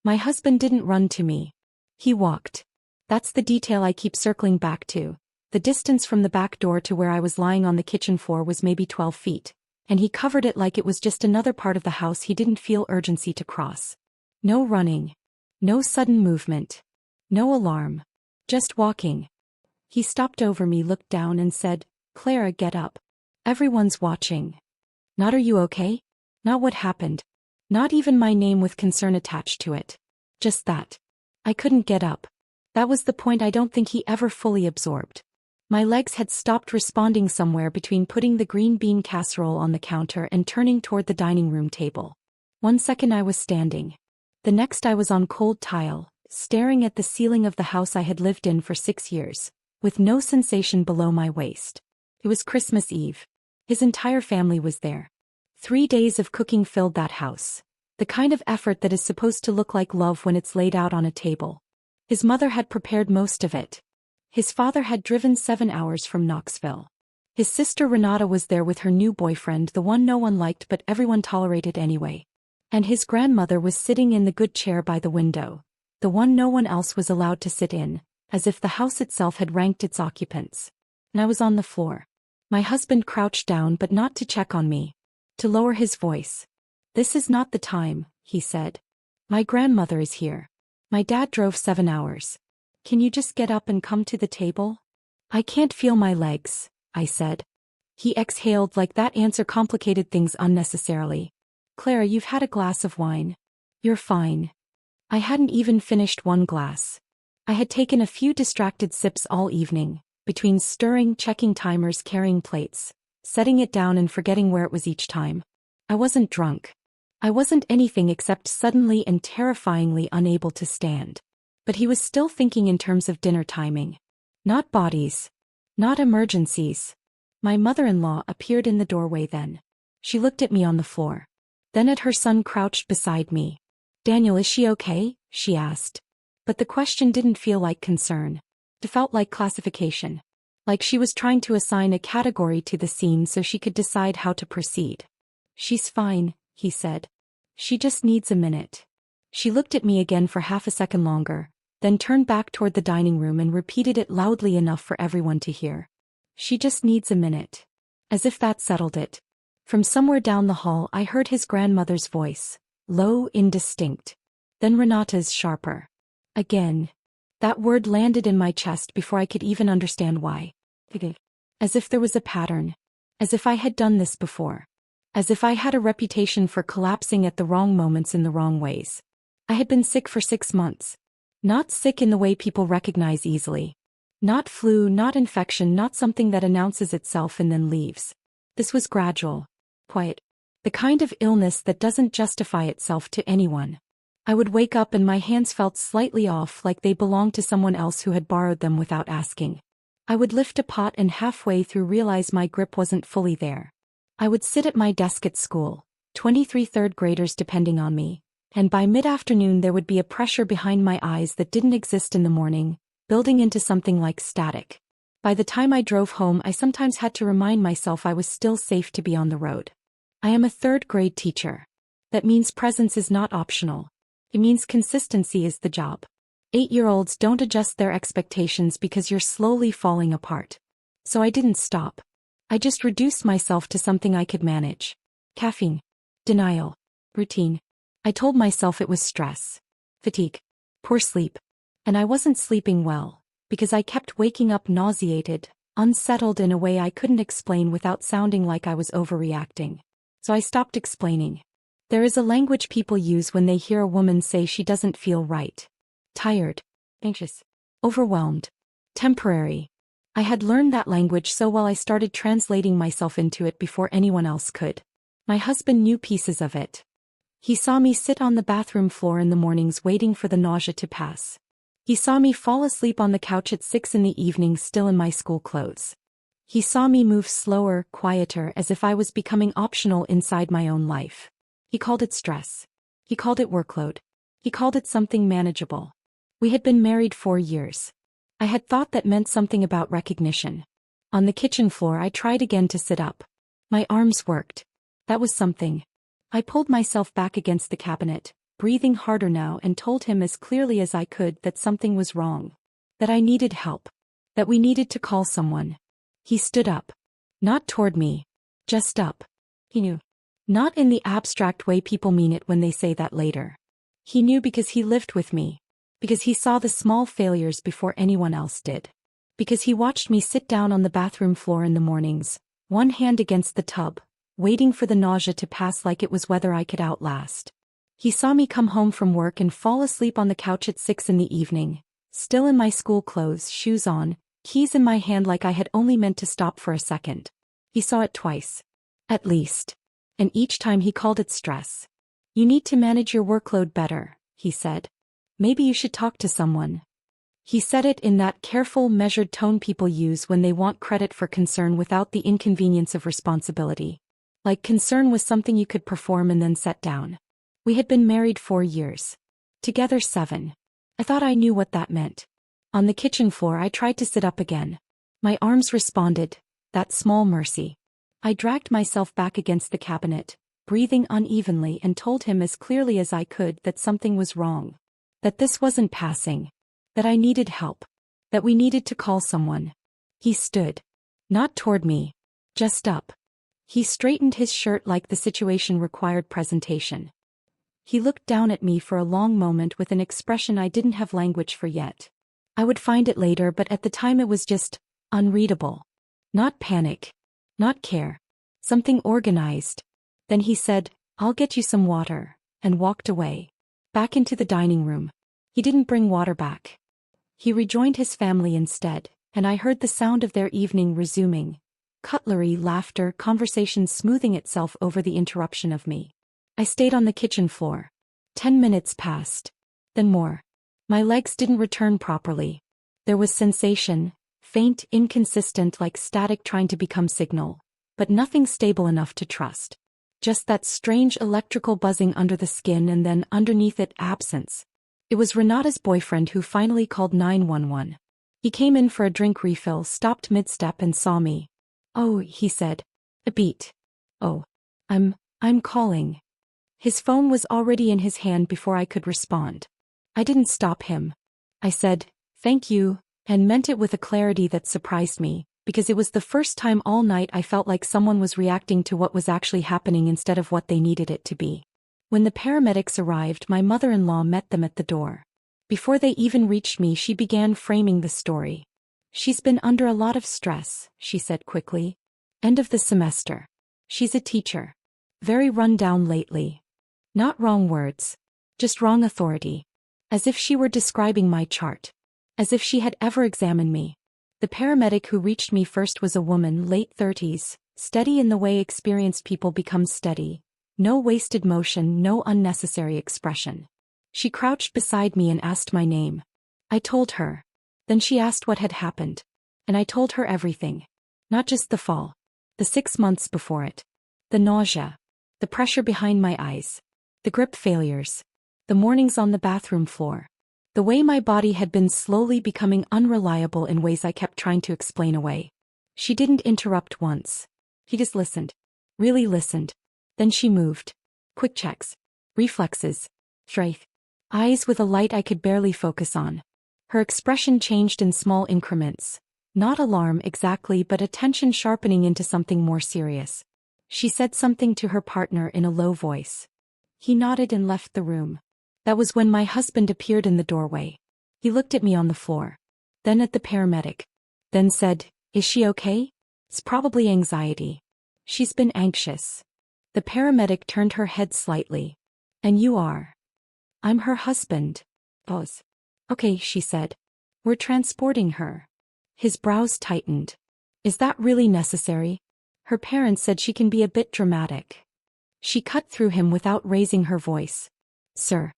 My husband didn't run to me. He walked. That's the detail I keep circling back to. The distance from the back door to where I was lying on the kitchen floor was maybe 12 feet, and he covered it like it was just another part of the house he didn't feel urgency to cross. No running. No sudden movement. No alarm. Just walking. He stopped over me, looked down and said, "Clara, get up. Everyone's watching." Not "Are you okay?" Not what happened. Not even my name with concern attached to it. Just that. I couldn't get up. That was the point I don't think he ever fully absorbed. My legs had stopped responding somewhere between putting the green bean casserole on the counter and turning toward the dining room table. One second I was standing. The next I was on cold tile, staring at the ceiling of the house I had lived in for 6 years, with no sensation below my waist. It was Christmas Eve. His entire family was there. 3 days of cooking filled that house. The kind of effort that is supposed to look like love when it's laid out on a table. His mother had prepared most of it. His father had driven 7 hours from Knoxville. His sister Renata was there with her new boyfriend, the one no one liked but everyone tolerated anyway. And his grandmother was sitting in the good chair by the window, the one no one else was allowed to sit in, as if the house itself had ranked its occupants. And I was on the floor. My husband crouched down, but not to check on me. To lower his voice. "This is not the time," he said. "My grandmother is here. My dad drove 7 hours. Can you just get up and come to the table?" "I can't feel my legs," I said. He exhaled like that answer complicated things unnecessarily. "Clara, you've had a glass of wine. You're fine." I hadn't even finished one glass. I had taken a few distracted sips all evening, between stirring, checking timers, carrying plates, setting it down and forgetting where it was each time. I wasn't drunk. I wasn't anything except suddenly and terrifyingly unable to stand. But he was still thinking in terms of dinner timing. Not bodies. Not emergencies. My mother-in-law appeared in the doorway then. She looked at me on the floor. Then at her son crouched beside me. "Daniel, is she okay?" she asked. But the question didn't feel like concern. It felt like classification. Like she was trying to assign a category to the scene so she could decide how to proceed. "She's fine," he said. "She just needs a minute." She looked at me again for half a second longer, then turned back toward the dining room and repeated it loudly enough for everyone to hear. "She just needs a minute." As if that settled it. From somewhere down the hall I heard his grandmother's voice, low, indistinct. Then Renata's, sharper. Again. That word landed in my chest before I could even understand why. As if there was a pattern. As if I had done this before. As if I had a reputation for collapsing at the wrong moments in the wrong ways. I had been sick for 6 months. Not sick in the way people recognize easily. Not flu, not infection, not something that announces itself and then leaves. This was gradual. Quiet. The kind of illness that doesn't justify itself to anyone. I would wake up and my hands felt slightly off, like they belonged to someone else who had borrowed them without asking. I would lift a pot and halfway through realize my grip wasn't fully there. I would sit at my desk at school, 23 third graders depending on me, and by mid-afternoon there would be a pressure behind my eyes that didn't exist in the morning, building into something like static. By the time I drove home I sometimes had to remind myself I was still safe to be on the road. I am a third-grade teacher. That means presence is not optional. It means consistency is the job. 8-year-olds don't adjust their expectations because you're slowly falling apart. So I didn't stop. I just reduced myself to something I could manage. Caffeine. Denial. Routine. I told myself it was stress. Fatigue. Poor sleep. And I wasn't sleeping well, because I kept waking up nauseated, unsettled in a way I couldn't explain without sounding like I was overreacting. So I stopped explaining. There is a language people use when they hear a woman say she doesn't feel right. Tired. Anxious. Overwhelmed. Temporary. I had learned that language so well I started translating myself into it before anyone else could. My husband knew pieces of it. He saw me sit on the bathroom floor in the mornings waiting for the nausea to pass. He saw me fall asleep on the couch at 6 in the evening still in my school clothes. He saw me move slower, quieter, as if I was becoming optional inside my own life. He called it stress. He called it workload. He called it something manageable. We had been married 4 years. I had thought that meant something about recognition. On the kitchen floor I tried again to sit up. My arms worked. That was something. I pulled myself back against the cabinet, breathing harder now, and told him as clearly as I could that something was wrong. That I needed help. That we needed to call someone. He stood up. Not toward me. Just up. He knew. Not in the abstract way people mean it when they say that later. He knew because he lived with me. Because he saw the small failures before anyone else did. Because he watched me sit down on the bathroom floor in the mornings, one hand against the tub, waiting for the nausea to pass like it was weather I could outlast. He saw me come home from work and fall asleep on the couch at 6 in the evening, still in my school clothes, shoes on, keys in my hand like I had only meant to stop for a second. He saw it twice. At least. And each time he called it stress. You need to manage your workload better, he said. Maybe you should talk to someone. He said it in that careful, measured tone people use when they want credit for concern without the inconvenience of responsibility. Like concern was something you could perform and then set down. We had been married 4 years. Together 7. I thought I knew what that meant. On the kitchen floor I tried to sit up again. My arms responded, that small mercy. I dragged myself back against the cabinet, breathing unevenly, and told him as clearly as I could that something was wrong. That this wasn't passing. That I needed help. That we needed to call someone. He stood. Not toward me. Just up. He straightened his shirt like the situation required presentation. He looked down at me for a long moment with an expression I didn't have language for yet. I would find it later, but at the time it was just unreadable. Not panic. Not care. Something organized. Then he said, I'll get you some water, and walked away. Back into the dining room. He didn't bring water back. He rejoined his family instead, and I heard the sound of their evening resuming. Cutlery, laughter, conversation smoothing itself over the interruption of me. I stayed on the kitchen floor. 10 minutes passed. Then more. My legs didn't return properly. There was sensation, faint, inconsistent, like static trying to become signal, but nothing stable enough to trust. Just that strange electrical buzzing under the skin, and then underneath it, absence. It was Renata's boyfriend who finally called 911. He came in for a drink refill, stopped mid-step and saw me. Oh, he said. A beat. Oh. I'm calling. His phone was already in his hand before I could respond. I didn't stop him. I said, thank you, and meant it with a clarity that surprised me, because it was the first time all night I felt like someone was reacting to what was actually happening instead of what they needed it to be. When the paramedics arrived, my mother-in-law met them at the door. Before they even reached me, she began framing the story. She's been under a lot of stress, she said quickly. End of the semester. She's a teacher. Very run down lately. Not wrong words. Just wrong authority. As if she were describing my chart. As if she had ever examined me. The paramedic who reached me first was a woman, late 30s, steady in the way experienced people become steady. No wasted motion, no unnecessary expression. She crouched beside me and asked my name. I told her. Then she asked what had happened. And I told her everything. Not just the fall. The 6 months before it. The nausea. The pressure behind my eyes. The grip failures. The mornings on the bathroom floor. The way my body had been slowly becoming unreliable in ways I kept trying to explain away. She didn't interrupt once. He just listened. Really listened. Then she moved. Quick checks. Reflexes. Strength. Eyes with a light I could barely focus on. Her expression changed in small increments. Not alarm exactly, but attention sharpening into something more serious. She said something to her partner in a low voice. He nodded and left the room. That was when my husband appeared in the doorway. He looked at me on the floor. Then at the paramedic. Then said, is she okay? It's probably anxiety. She's been anxious. The paramedic turned her head slightly. And you are? I'm her husband. Pause. Okay, she said. We're transporting her. His brows tightened. Is that really necessary? Her parents said she can be a bit dramatic. She cut through him without raising her voice. Sir.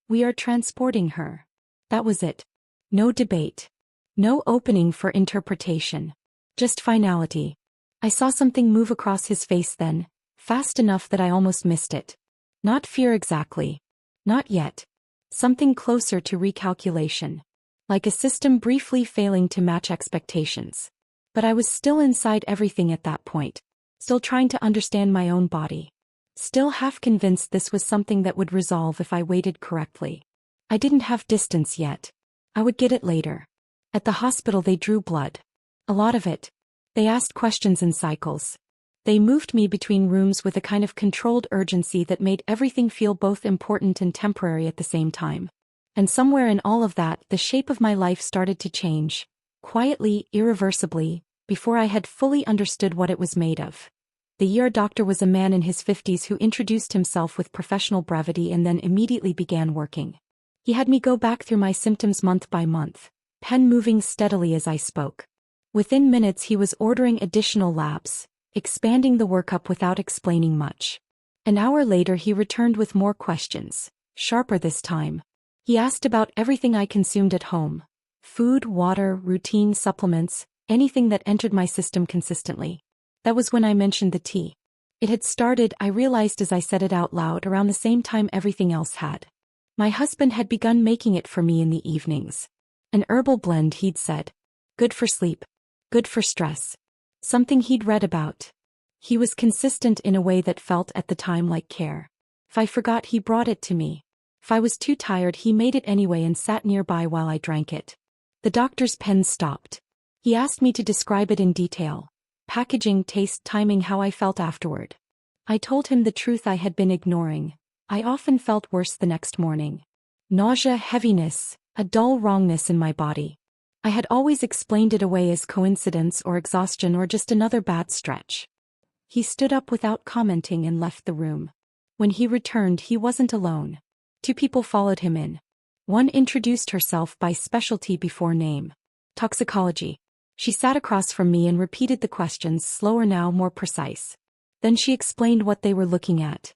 We are transporting her. That was it. No debate. No opening for interpretation. Just finality. I saw something move across his face then, fast enough that I almost missed it. Not fear exactly. Not yet. Something closer to recalculation. Like a system briefly failing to match expectations. But I was still inside everything at that point. Still trying to understand my own body. still half convinced this was something that would resolve if I waited correctly. I didn't have distance yet. I would get it later. At the hospital they drew blood. A lot of it. They asked questions in cycles. They moved me between rooms with a kind of controlled urgency that made everything feel both important and temporary at the same time. And somewhere in all of that, the shape of my life started to change, quietly, irreversibly, before I had fully understood what it was made of. The ER doctor was a man in his 50s who introduced himself with professional brevity and then immediately began working. He had me go back through my symptoms month by month, pen moving steadily as I spoke. Within minutes he was ordering additional labs, expanding the workup without explaining much. An hour later he returned with more questions, sharper this time. He asked about everything I consumed at home: food, water, routine supplements, anything that entered my system consistently. That was when I mentioned the tea. It had started, I realized as I said it out loud, around the same time everything else had. My husband had begun making it for me in the evenings. An herbal blend, he'd said. Good for sleep. Good for stress. Something he'd read about. He was consistent in a way that felt at the time like care. If I forgot, he brought it to me. If I was too tired, he made it anyway and sat nearby while I drank it. The doctor's pen stopped. He asked me to describe it in detail. Packaging, taste, timing, how I felt afterward. I told him the truth I had been ignoring. I often felt worse the next morning. Nausea, heaviness, a dull wrongness in my body. I had always explained it away as coincidence or exhaustion or just another bad stretch. He stood up without commenting and left the room. When he returned, he wasn't alone. 2 people followed him in. One introduced herself by specialty before name. Toxicology. She sat across from me and repeated the questions, slower now, more precise. Then she explained what they were looking at.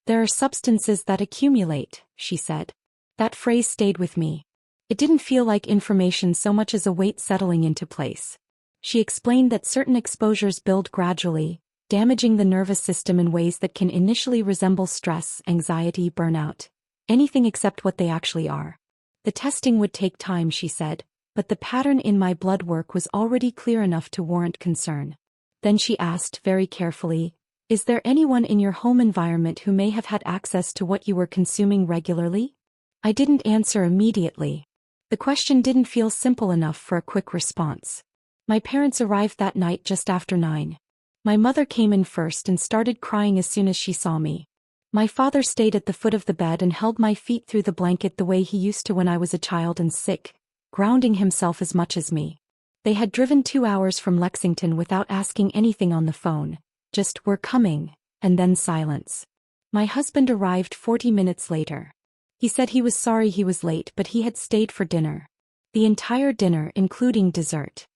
There are substances that accumulate, she said. That phrase stayed with me. It didn't feel like information so much as a weight settling into place. She explained that certain exposures build gradually, damaging the nervous system in ways that can initially resemble stress, anxiety, burnout. Anything except what they actually are. The testing would take time, she said, but the pattern in my blood work was already clear enough to warrant concern. Then she asked, very carefully, is there anyone in your home environment who may have had access to what you were consuming regularly? I didn't answer immediately. The question didn't feel simple enough for a quick response. My parents arrived that night just after 9. My mother came in first and started crying as soon as she saw me. My father stayed at the foot of the bed and held my feet through the blanket the way he used to when I was a child and sick, grounding himself as much as me. They had driven 2 hours from Lexington without asking anything on the phone, just "we're coming," and then silence. My husband arrived 40 minutes later. He said he was sorry he was late, but he had stayed for dinner. The entire dinner, including dessert.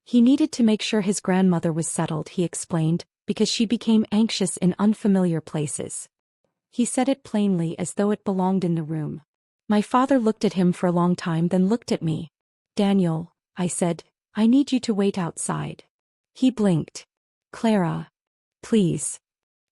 He needed to make sure his grandmother was settled, he explained, because she became anxious in unfamiliar places. He said it plainly, as though it belonged in the room. My father looked at him for a long time, then looked at me. Daniel, I said, I need you to wait outside. He blinked. Clara. Please.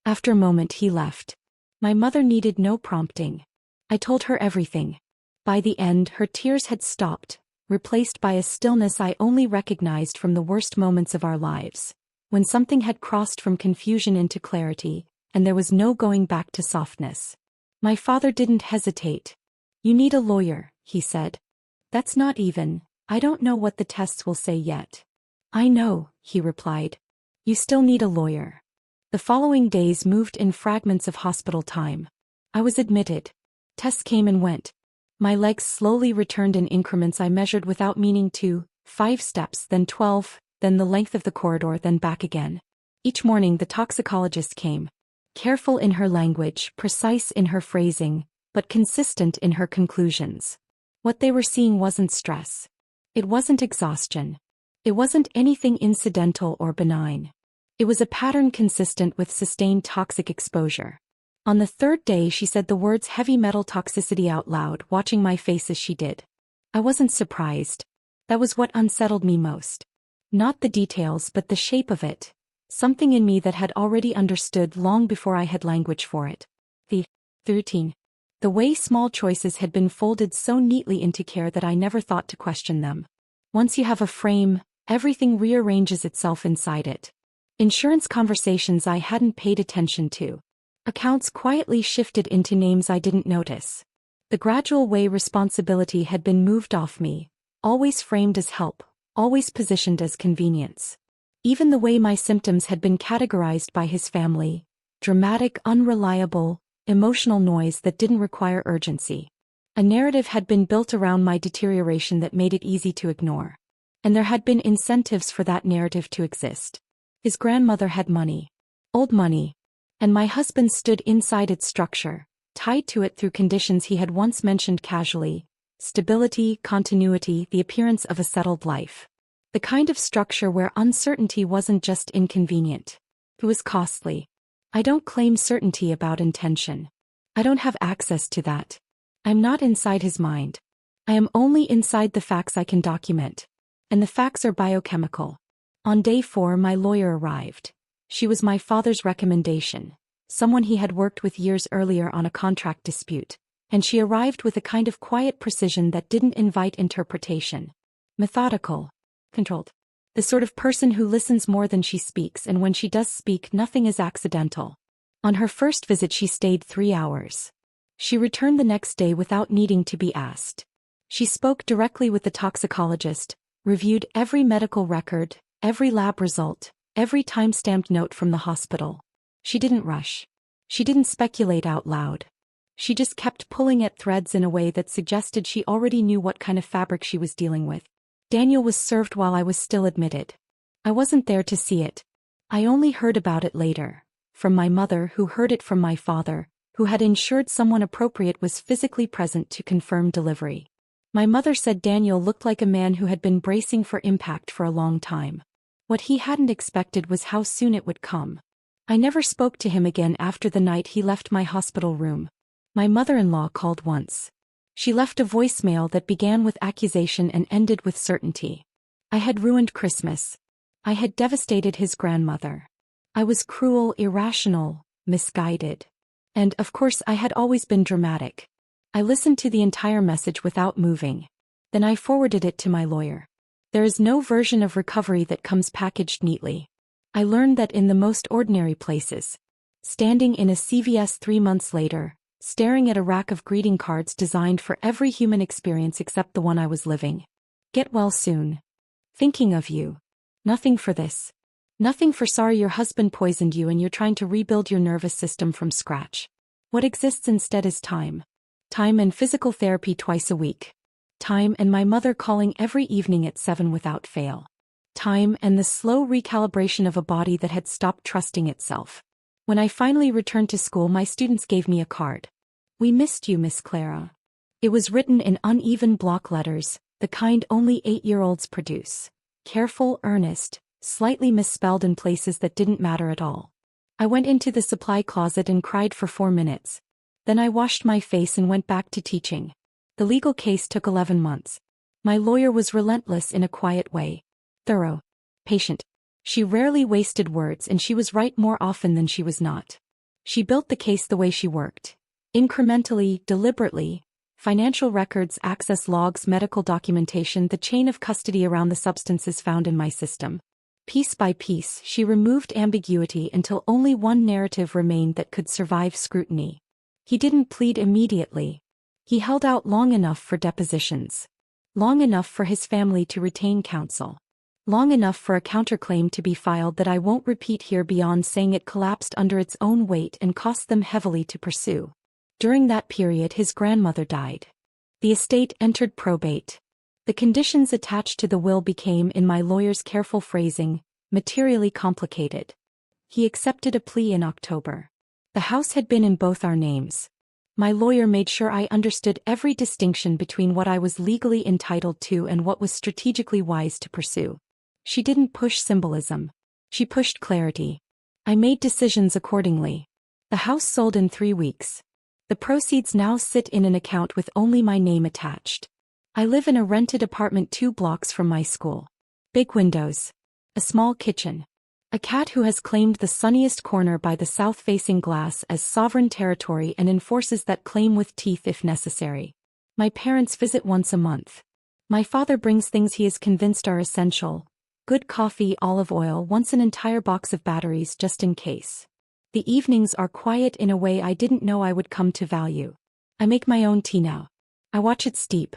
After a moment he left. My mother needed no prompting. I told her everything. By the end, her tears had stopped, replaced by a stillness I only recognized from the worst moments of our lives, when something had crossed from confusion into clarity, and there was no going back to softness. My father didn't hesitate. You need a lawyer, he said. That's not even, I don't know what the tests will say yet. I know, he replied. You still need a lawyer. The following days moved in fragments of hospital time. I was admitted. Tests came and went. My legs slowly returned in increments I measured without meaning to, 5 steps, then 12, then the length of the corridor, then back again. Each morning the toxicologist came. Careful in her language, precise in her phrasing, but consistent in her conclusions. What they were seeing wasn't stress. It wasn't exhaustion. It wasn't anything incidental or benign. It was a pattern consistent with sustained toxic exposure. On the 3rd day she said the words heavy metal toxicity out loud, watching my face as she did. I wasn't surprised. That was what unsettled me most. Not the details, but the shape of it. Something in me that had already understood long before I had language for it. The routine. The way small choices had been folded so neatly into care that I never thought to question them. Once you have a frame, everything rearranges itself inside it. Insurance conversations I hadn't paid attention to. Accounts quietly shifted into names I didn't notice. The gradual way responsibility had been moved off me, always framed as help, always positioned as convenience. Even the way my symptoms had been categorized by his family: dramatic, unreliable, emotional noise that didn't require urgency. A narrative had been built around my deterioration that made it easy to ignore. And there had been incentives for that narrative to exist. His grandmother had money. Old money. And my husband stood inside its structure, tied to it through conditions he had once mentioned casually: stability, continuity, the appearance of a settled life. The kind of structure where uncertainty wasn't just inconvenient. It was costly. I don't claim certainty about intention. I don't have access to that. I'm not inside his mind. I am only inside the facts I can document. And the facts are biochemical. On day 4, my lawyer arrived. She was my father's recommendation, someone he had worked with years earlier on a contract dispute, and she arrived with a kind of quiet precision that didn't invite interpretation. Methodical. Controlled. The sort of person who listens more than she speaks, and when she does speak, nothing is accidental. On her first visit she stayed 3 hours. She returned the next day without needing to be asked. She spoke directly with the toxicologist, reviewed every medical record, every lab result, every time-stamped note from the hospital. She didn't rush. She didn't speculate out loud. She just kept pulling at threads in a way that suggested she already knew what kind of fabric she was dealing with. Daniel was served while I was still admitted. I wasn't there to see it. I only heard about it later, from my mother, who heard it from my father, who had ensured someone appropriate was physically present to confirm delivery. My mother said Daniel looked like a man who had been bracing for impact for a long time. What he hadn't expected was how soon it would come. I never spoke to him again after the night he left my hospital room. My mother-in-law called once. She left a voicemail that began with accusation and ended with certainty. I had ruined Christmas. I had devastated his grandmother. I was cruel, irrational, misguided. And, of course, I had always been dramatic. I listened to the entire message without moving. Then I forwarded it to my lawyer. There is no version of recovery that comes packaged neatly. I learned that in the most ordinary places. Standing in a CVS 3 months later, staring at a rack of greeting cards designed for every human experience except the one I was living. Get well soon. Thinking of you. Nothing for this. Nothing for sorry your husband poisoned you and you're trying to rebuild your nervous system from scratch. What exists instead is time. Time and physical therapy twice a week. Time and my mother calling every evening at 7 without fail. Time and the slow recalibration of a body that had stopped trusting itself. When I finally returned to school, my students gave me a card. "We missed you, Miss Clara." It was written in uneven block letters, the kind only 8-year-olds produce. Careful, earnest, slightly misspelled in places that didn't matter at all. I went into the supply closet and cried for 4 minutes. Then I washed my face and went back to teaching. The legal case took 11 months. My lawyer was relentless in a quiet way. Thorough. Patient. She rarely wasted words, and she was right more often than she was not. She built the case the way she worked. Incrementally, deliberately. Financial records, access logs, medical documentation, the chain of custody around the substances found in my system. Piece by piece, she removed ambiguity until only one narrative remained that could survive scrutiny. He didn't plead immediately. He held out long enough for depositions. Long enough for his family to retain counsel. Long enough for a counterclaim to be filed that I won't repeat here beyond saying it collapsed under its own weight and cost them heavily to pursue. During that period his grandmother died. The estate entered probate. The conditions attached to the will became, in my lawyer's careful phrasing, materially complicated. He accepted a plea in October. The house had been in both our names. My lawyer made sure I understood every distinction between what I was legally entitled to and what was strategically wise to pursue. She didn't push symbolism. She pushed clarity. I made decisions accordingly. The house sold in 3 weeks. The proceeds now sit in an account with only my name attached. I live in a rented apartment 2 blocks from my school. Big windows. A small kitchen. A cat who has claimed the sunniest corner by the south-facing glass as sovereign territory and enforces that claim with teeth if necessary. My parents visit once a month. My father brings things he is convinced are essential. Good coffee, olive oil, once an entire box of batteries just in case. The evenings are quiet in a way I didn't know I would come to value. I make my own tea now. I watch it steep.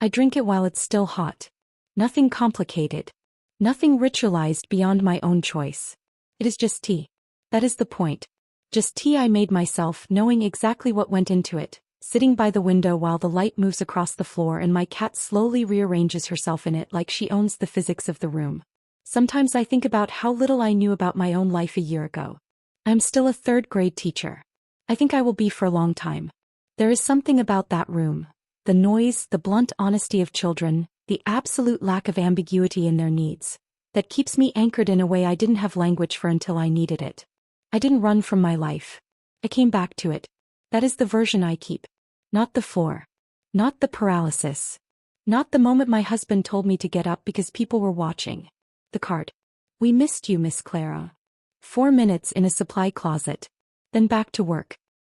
I drink it while it's still hot. Nothing complicated. Nothing ritualized beyond my own choice. It is just tea. That is the point. Just tea I made myself, knowing exactly what went into it, sitting by the window while the light moves across the floor and my cat slowly rearranges herself in it like she owns the physics of the room. Sometimes I think about how little I knew about my own life a year ago. I am still a third-grade teacher. I think I will be for a long time. There is something about that room. The noise, the blunt honesty of children, the absolute lack of ambiguity in their needs, that keeps me anchored in a way I didn't have language for until I needed it. I didn't run from my life. I came back to it. That is the version I keep. Not the floor. Not the paralysis. Not the moment my husband told me to get up because people were watching. The card. We missed you, Miss Clara. 4 minutes in a supply closet. Then back to work.